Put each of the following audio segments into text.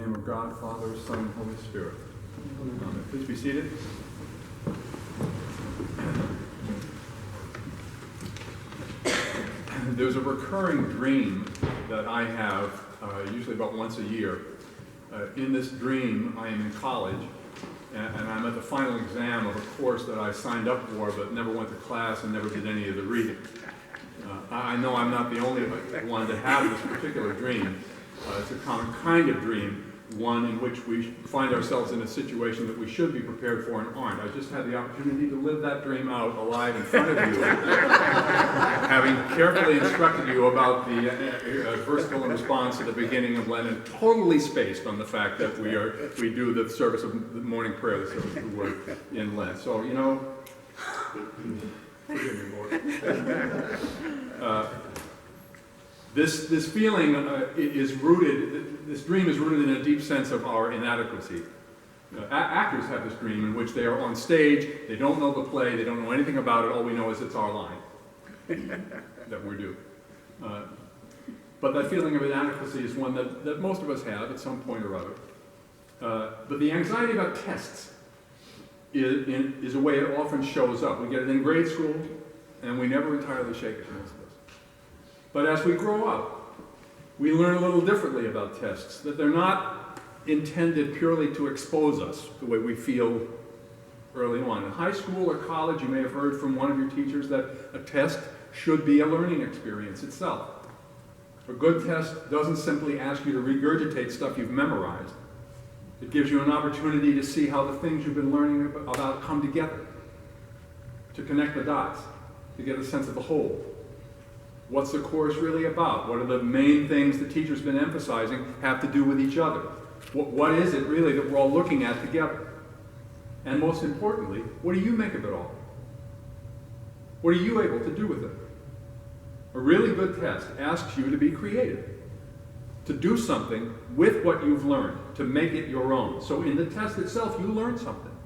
name of God, Father, Son, and Holy Spirit. Amen. Please be seated. There's a recurring dream that I have, usually about once a year. In this dream, I am in college, and I'm at the final exam of a course that I signed up for, but never went to class and never did any of the reading. I know I'm not the only one to have this particular dream. It's a common kind of dream, one in which we find ourselves in a situation that we should be prepared for and aren't. I just had the opportunity to live that dream out alive in front of you, having carefully instructed you about the versicle and response at the beginning of Lent, and totally spaced on the fact that we do the service of the morning prayer, the service of the word in Lent. So, you know, forgive me, Lord. This feeling is rooted, this dream is rooted in a deep sense of our inadequacy. Actors have this dream in which they are on stage, they don't know the play, they don't know anything about it, all we know is it's our line that we're due. But that feeling of inadequacy is one that most of us have at some point or other. But the anxiety about tests is a way it often shows up. We get it in grade school, and we never entirely shake it, most of us. But as we grow up, we learn a little differently about tests, that they're not intended purely to expose us the way we feel early on. In high school or college, you may have heard from one of your teachers that a test should be a learning experience itself. A good test doesn't simply ask you to regurgitate stuff you've memorized. It gives you an opportunity to see how the things you've been learning about come together, to connect the dots, to get a sense of the whole. What's the course really about? What are the main things the teacher's been emphasizing have to do with each other? What is it really that we're all looking at together? And most importantly, what do you make of it all? What are you able to do with it? A really good test asks you to be creative, to do something with what you've learned, to make it your own. So in the test itself, you learn something.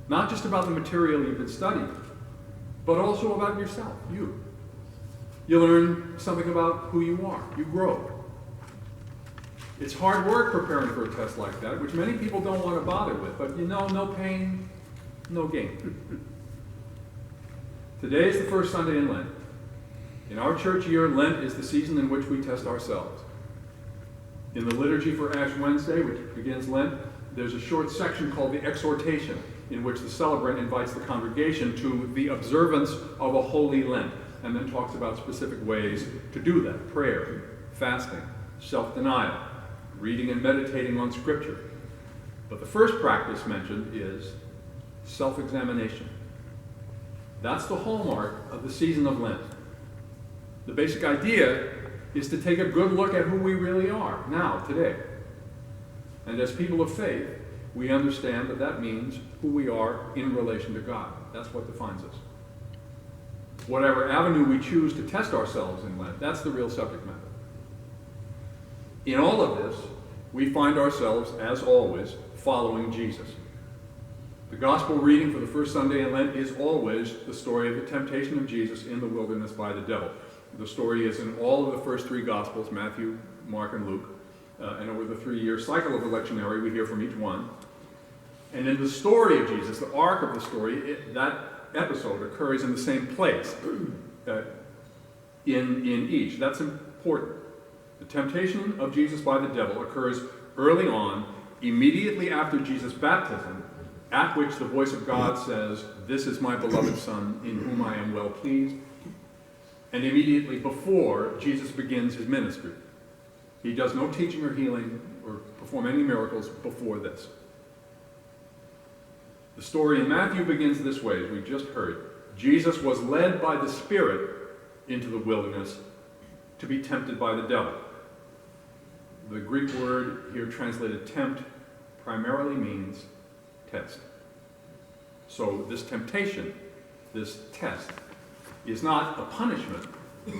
Not just about the material you've been studying, but also about yourself, you. You learn something about who you are. You grow. It's hard work preparing for a test like that, which many people don't want to bother with, but you know, no pain, no gain. Today is the first Sunday in Lent. In our church year, Lent is the season in which we test ourselves. In the liturgy for Ash Wednesday, which begins Lent, there's a short section called the Exhortation, in which the celebrant invites the congregation to the observance of a holy Lent, and then talks about specific ways to do that: prayer, fasting, self-denial, reading and meditating on Scripture. But the first practice mentioned is self-examination. That's the hallmark of the season of Lent. The basic idea is to take a good look at who we really are now, today. And as people of faith, we understand that that means who we are in relation to God. That's what defines us. Whatever avenue we choose to test ourselves in Lent, that's the real subject matter. In all of this, we find ourselves, as always, following Jesus. The gospel reading for the first Sunday in Lent is always the story of the temptation of Jesus in the wilderness by the devil. The story is in all of the first three gospels, Matthew, Mark, and Luke. And over the 3-year cycle of the lectionary, we hear from each one. And in the story of Jesus, the arc of the story, that episode occurs in the same place in each. That's important. The temptation of Jesus by the devil occurs early on, immediately after Jesus' baptism, at which the voice of God says, "This is my beloved Son, in whom I am well pleased," and immediately before Jesus begins his ministry. He does no teaching or healing or perform any miracles before this. The story in Matthew begins this way, as we just heard. Jesus was led by the Spirit into the wilderness to be tempted by the devil. The Greek word here translated tempt primarily means test. So this temptation, this test, is not a punishment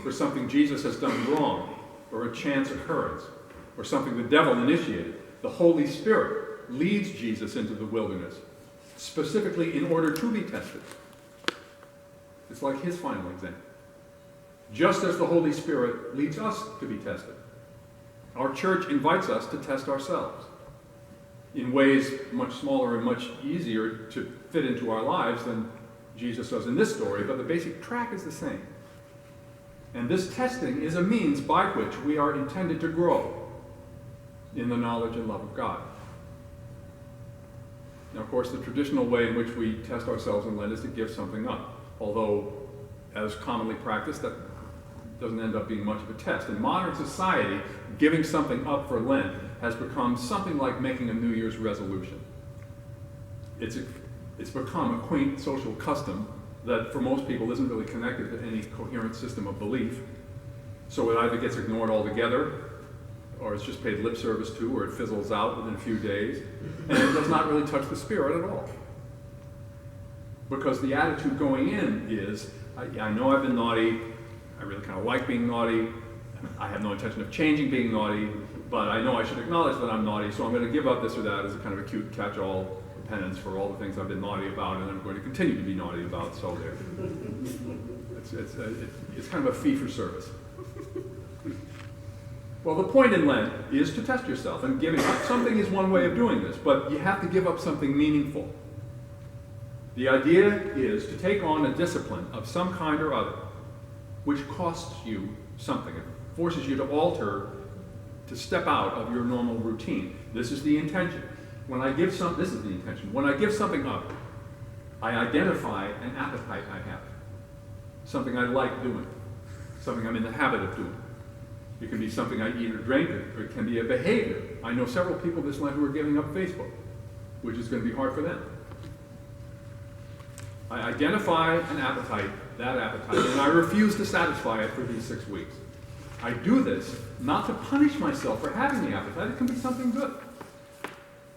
for something Jesus has done wrong, or a chance occurrence, or something the devil initiated. The Holy Spirit leads Jesus into the wilderness, specifically in order to be tested. It's like his final exam. Just as the Holy Spirit leads us to be tested. Our church invites us to test ourselves. in ways much smaller and much easier to fit into our lives than Jesus does in this story, but the basic track is the same. And this testing is a means by which we are intended to grow in the knowledge and love of God. Now, of course, the traditional way in which we test ourselves in Lent is to give something up, although, as commonly practiced, that doesn't end up being much of a test. In modern society, giving something up for Lent has become something like making a New Year's resolution. It's become a quaint social custom that for most people isn't really connected to any coherent system of belief. So it either gets ignored altogether, or it's just paid lip service to, or it fizzles out within a few days, and it does not really touch the spirit at all. Because the attitude going in is, I know I've been naughty, I really kind of like being naughty, I have no intention of changing being naughty, but I know I should acknowledge that I'm naughty, so I'm going to give up this or that as a kind of a cute catch-all penance for all the things I've been naughty about, and I'm going to continue to be naughty about, so there. It's kind of a fee for service. Well, the point in Lent is to test yourself, and giving up something is one way of doing this, but you have to give up something meaningful. The idea is to take on a discipline of some kind or other, which costs you something. It forces you to alter, to step out of your normal routine. This is the intention. This is the intention. When I give something up, I identify an appetite I have, something I like doing, something I'm in the habit of doing. It can be something I eat or drink, or it can be a behavior. I know several people this Lent who are giving up Facebook, which is going to be hard for them. I identify an appetite, and I refuse to satisfy it for these 6 weeks. I do this not to punish myself for having the appetite, it can be something good,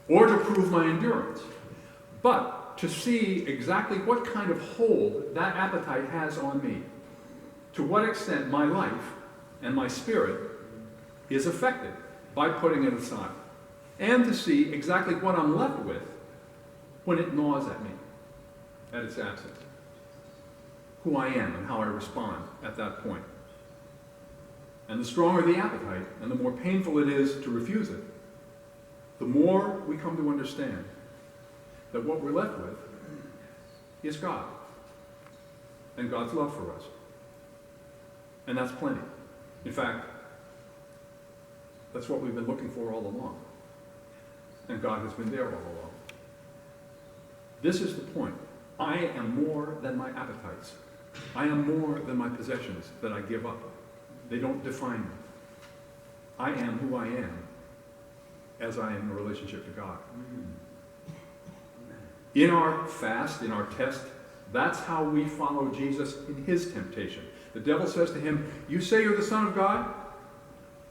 or to prove my endurance, but to see exactly what kind of hold that appetite has on me, to what extent my life and my spirit is affected by putting it aside, and to see exactly what I'm left with when it gnaws at me, at its absence, who I am and how I respond at that point. And the stronger the appetite, and the more painful it is to refuse it, the more we come to understand that what we're left with is God and God's love for us. And that's plenty. In fact, that's what we've been looking for all along. And God has been there all along. This is the point. I am more than my appetites. I am more than my possessions that I give up. They don't define me. I am who I am as I am in relationship to God. In our fast, in our test, that's how we follow Jesus in his temptation. The devil says to him, "You say you're the Son of God?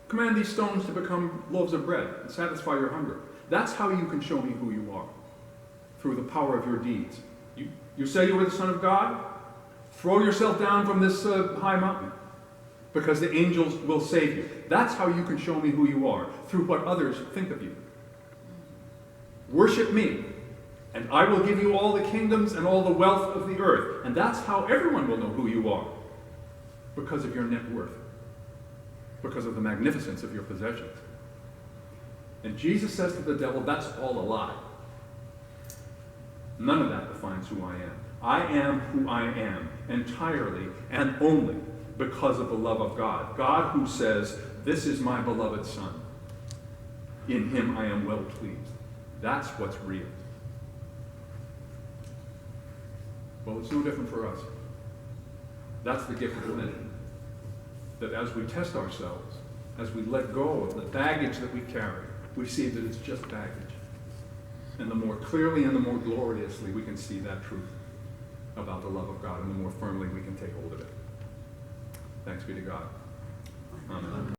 Command these stones to become loaves of bread and satisfy your hunger." That's how you can show me who you are, through the power of your deeds. You say you are the Son of God? Throw yourself down from this high mountain, because the angels will save you. That's how you can show me who you are, through what others think of you. Worship me, and I will give you all the kingdoms and all the wealth of the earth. And that's how everyone will know who you are, because of your net worth, because of the magnificence of your possessions. And Jesus says to the devil, that's all a lie. None of that defines who I am. I am who I am, entirely and only because of the love of God. God who says, "This is my beloved Son. In him I am well pleased." That's what's real. Well, it's no different for us. That's the gift of Lent. That as we test ourselves, as we let go of the baggage that we carry, we see that it's just baggage. And the more clearly and the more gloriously we can see that truth about the love of God, and the more firmly we can take hold of it. Thanks be to God. Amen.